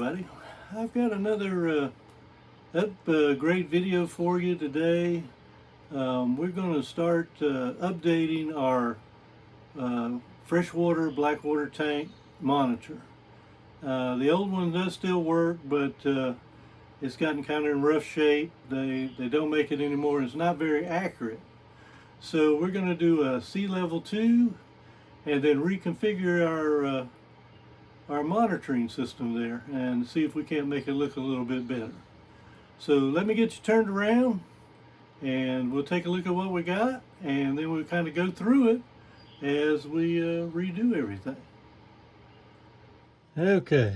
everybody. I've got another great video for you today. We're going to start updating our freshwater blackwater tank monitor. The old one does still work, but it's gotten kind of in rough shape. They don't make it anymore. It's not very accurate. So we're going to do a sea level 2 and then reconfigure our monitoring system there and see if we can't make it look a little bit better. So let me get you turned around and we'll take a look at what we got, and then we'll kind of go through it as we redo everything. Okay,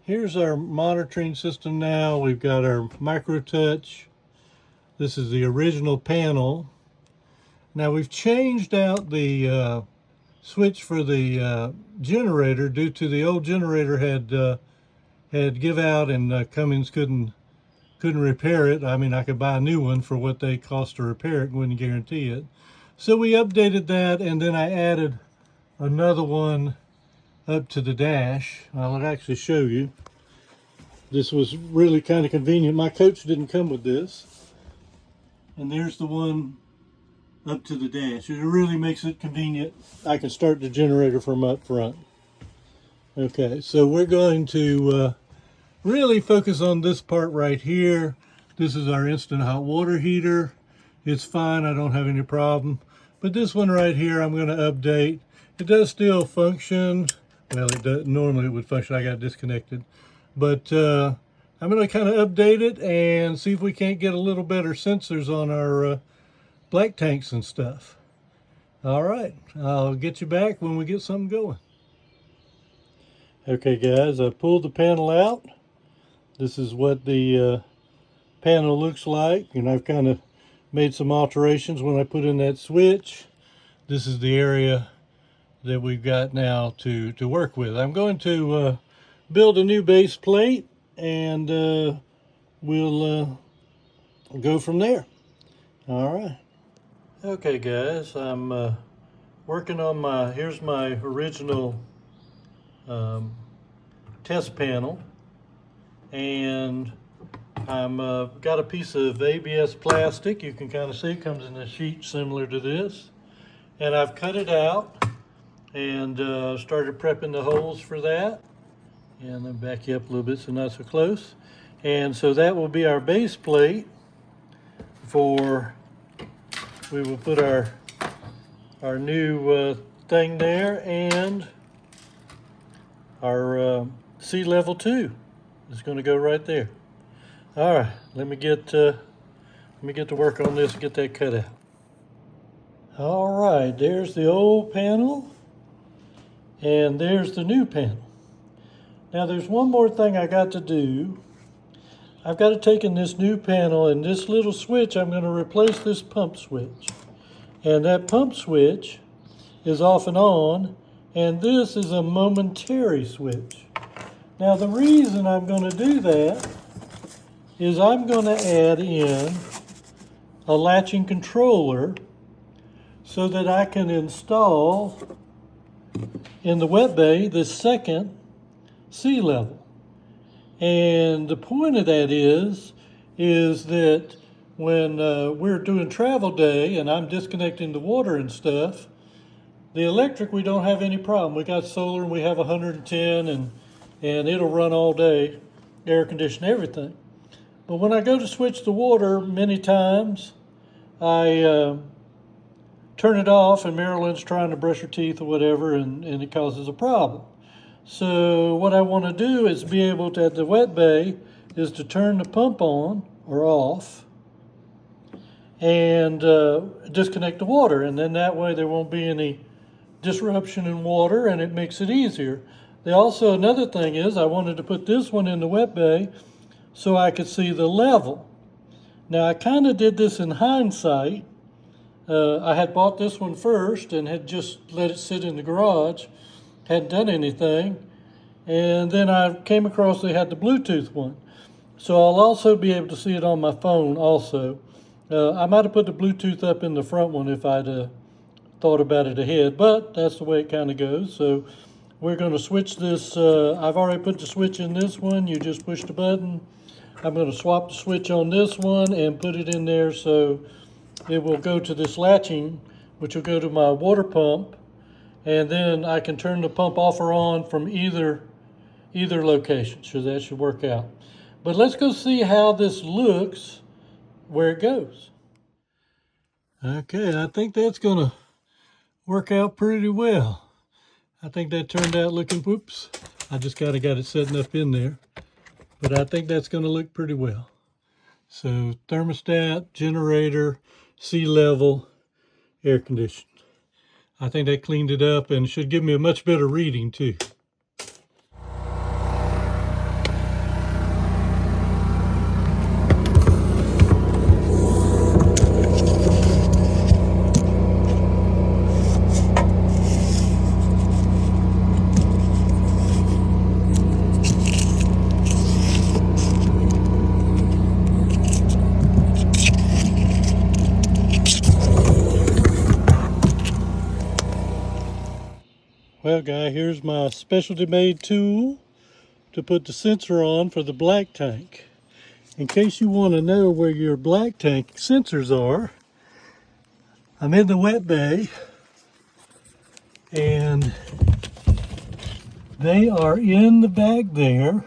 here's our monitoring system now. We've got our micro touch. This is the original panel. Now we've changed out the switch for the generator due to the old generator had give out, and Cummins couldn't repair it. I mean, I could buy a new one for what they cost to repair it, wouldn't guarantee it. So we updated that, and then I added another one up to the dash. I'll actually show you. This was really kind of convenient. My coach didn't come with this. And there's the one up to the dash. It really makes it convenient. I can start the generator from up front. Okay, so we're going to really focus on this part right here. This is our instant hot water heater. It's fine, I don't have any problem. But this one right here, I'm going to update. It does still function. Well, it does, normally it would function. I got disconnected. But I'm going to kind of update it and see if we can't get a little better sensors on our black tanks and stuff. All right, I'll get you back when we get something going. Okay guys, I pulled the panel out. This is what the panel looks like, and I've kind of made some alterations when I put in that switch. This is the area that we've got now to work with. I'm going to build a new base plate, and we'll go from there. All right. Okay guys, I'm working on here's my original test panel, and I'm got a piece of ABS plastic. You can kind of see it comes in a sheet similar to this, and I've cut it out and started prepping the holes for that. And then back you up a little bit so not so close. And so that will be our base plate for, we will put our new thing there, and our sea level 2 is going to go right there. All right, let me get to work on this and get that cut out. All right, there's the old panel, and there's the new panel. Now there's one more thing I got to do. I've got to take in this new panel, and this little switch, I'm going to replace this pump switch. And that pump switch is off and on, and this is a momentary switch. Now the reason I'm going to do that is I'm going to add in a latching controller so that I can install in the wet bay the second sea level. And the point of that is that when we're doing travel day and I'm disconnecting the water and stuff, the electric, we don't have any problem. We got solar and we have 110, and it'll run all day, air condition, everything. But when I go to switch the water, many times I turn it off and Marilyn's trying to brush her teeth or whatever, and it causes a problem. So what I want to do is be able to, at the wet bay, is to turn the pump on or off and disconnect the water. And then that way there won't be any disruption in water, and it makes it easier. Also, another thing is I wanted to put this one in the wet bay so I could see the level. Now I kind of did this in hindsight. I had bought this one first and had just let it sit in the garage, hadn't done anything, and then I came across they had the Bluetooth one. So I'll also be able to see it on my phone also. I might have put the Bluetooth up in the front one if I'd thought about it ahead, but that's the way it kind of goes. So we're going to switch this. I've already put the switch in this one. You just push the button. I'm going to swap the switch on this one and put it in there so it will go to this latching, which will go to my water pump, and then I can turn the pump off or on from either location. So that should work out. But let's go see how this looks where it goes. Okay, I think that's going to work out pretty well. I think that turned out looking, whoops, I just kind of got it setting up in there. But I think that's going to look pretty well. So thermostat, generator, sea level, air conditioning. I think that cleaned it up and should give me a much better reading too. Well, guy, here's my specialty made tool to put the sensor on for the black tank. In case you want to know where your black tank sensors are, I'm in the wet bay and they are in the back there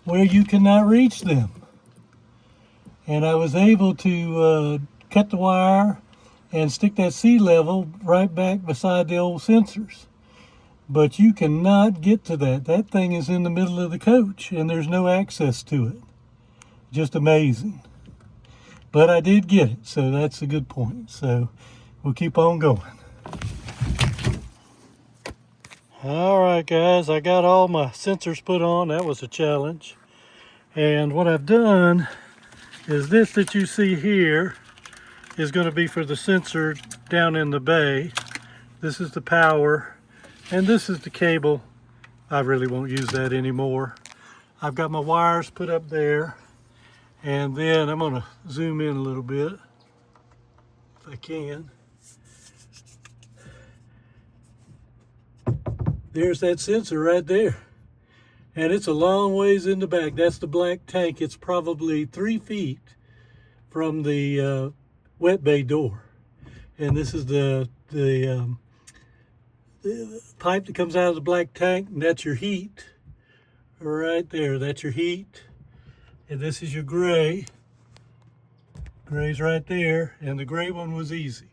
where you cannot reach them. And I was able to cut the wire and stick that sea level right back beside the old sensors. But you cannot get to that. That thing is in the middle of the coach and there's no access to it. Just amazing. But I did get it, so that's a good point. So we'll keep on going. All right, guys, I got all my sensors put on. That was a challenge. And what I've done is this that you see here is going to be for the sensor down in the bay. This is the power, and this is the cable. I really won't use that anymore. I've got my wires put up there, and then I'm going to zoom in a little bit if I can. There's that sensor right there. And it's a long ways in the back. That's the black tank. It's probably 3 feet from the wet bay door. And this is the pipe that comes out of the black tank, and that's your heat. Right there, that's your heat. And this is your gray. Gray's right there, and the gray one was easy.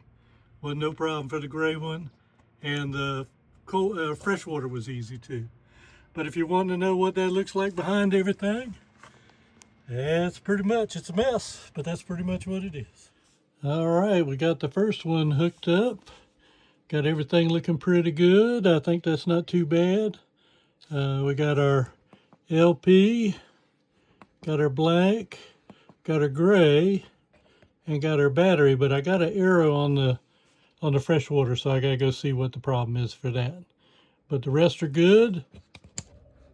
Wasn't no problem for the gray one. And the fresh water was easy too. But if you want to know what that looks like behind everything, that's pretty much, it's a mess, but that's pretty much what it is. All right, we got the first one hooked up. Got everything looking pretty good. I think that's not too bad. We got our LP, got our black, got our gray, and got our battery, but I got an arrow on the fresh water, so I gotta go see what the problem is for that. But the rest are good.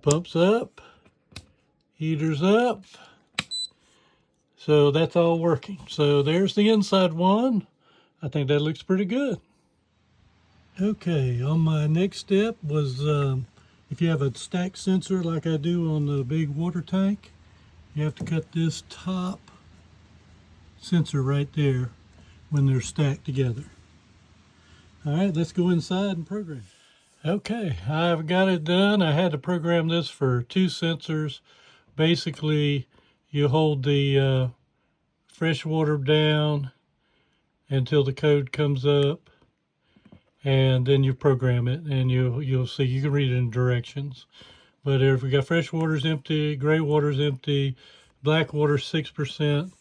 Pumps up, heaters up. So that's all working. So there's the inside one. I think that looks pretty good. Okay, on my next step was if you have a stack sensor like I do on the big water tank, you have to cut this top sensor right there when they're stacked together. All right, let's go inside and program. Okay, I've got it done. I had to program this for 2 sensors. Basically, you hold the fresh water down until the code comes up, and then you program it, and you'll see. You can read it in directions. But if we got fresh water's empty, gray water's empty, black water 6%,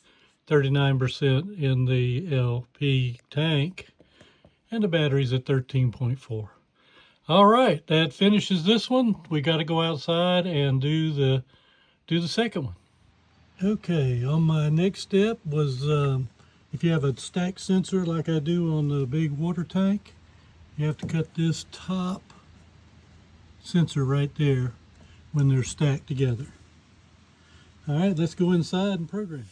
39% in the LP tank, and the battery's at 13.4. All right, that finishes this one. We got to go outside and do the second one. Okay, on my next step was if you have a stack sensor like I do on the big water tank, you have to cut this top sensor right there when they're stacked together. All right, let's go inside and program.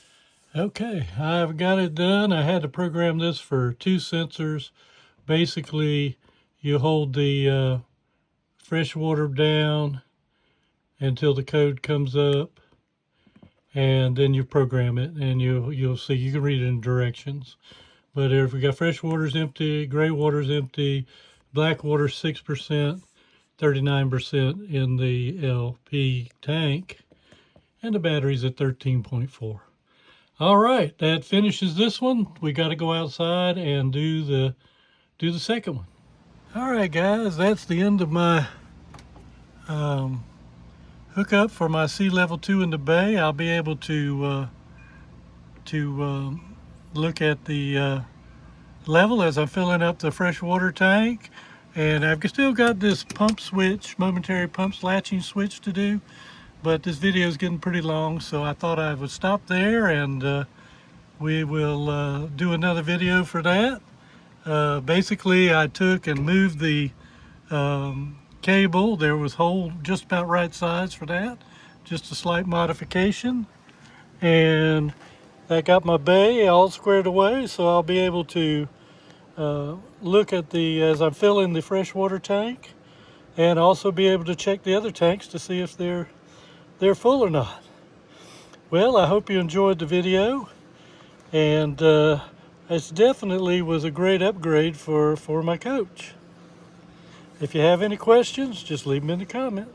Okay, I've got it done. I had to program this for 2 sensors. Basically, you hold the fresh water down until the code comes up, and then you program it, and you'll see. You can read it in directions. But if we got fresh water's empty, gray water's empty, black water 6%, 39% in the LP tank, and the battery's at 13.4. All right, that finishes this one. We got to go outside and do the second one. All right, guys, that's the end of my hookup for my sea level 2 in the bay. I'll be able to look at the level as I'm filling up the freshwater tank, and I've still got this pump switch, momentary pump latching switch to do, but this video is getting pretty long, so I thought I would stop there, and we will do another video for that. Basically, I took and moved the cable. There was hole just about right size for that, just a slight modification, and that got my bay all squared away, so I'll be able to look at as I'm filling the freshwater tank, and also be able to check the other tanks to see if they're full or not. Well, I hope you enjoyed the video, and it definitely was a great upgrade for my coach. If you have any questions, just leave them in the comment.